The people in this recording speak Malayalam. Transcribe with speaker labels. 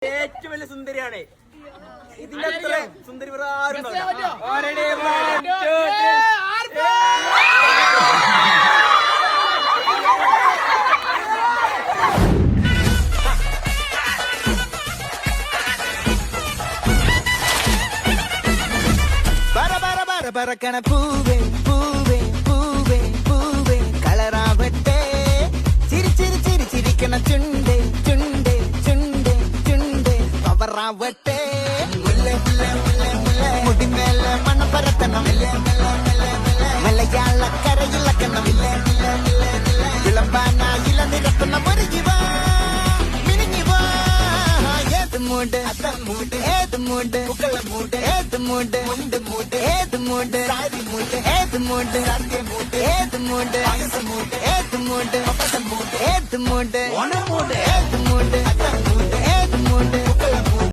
Speaker 1: ഏറ്റവും വലിയ സുന്ദരിയാണ്. ഇതിന്റെ അത്ര സുന്ദരി വേറെ ആരും
Speaker 2: പറക്കണ പൂവേ പൂവേ പൂവേ പൂവേ കളറാവട്ടെ ചിരി ചിരി ചിരി ചിരിക്കണ ചുണ്ടേ ചുണ്ടേ ചുണ്ടേ ചുണ്ടേ പവറാവട്ടെ മുടിമേലെ മണ്ണ പരത്തണം മലയാളക്കരയിലക്കണം വിളമ്പാനായില നിരത്തണം ഒരുങ്ങിവാ മിനിങ്ങിവാ ഏത് മൂട് ഏത് മൂട് ഏത് മൂട് ഏത് മൂട് സാരി മൂട് ഏത് മൂട് ഏത് മൂട് ഏത് മൂട് ഏത് മൂട് ഏത് മൂട് ഏത് മൂട്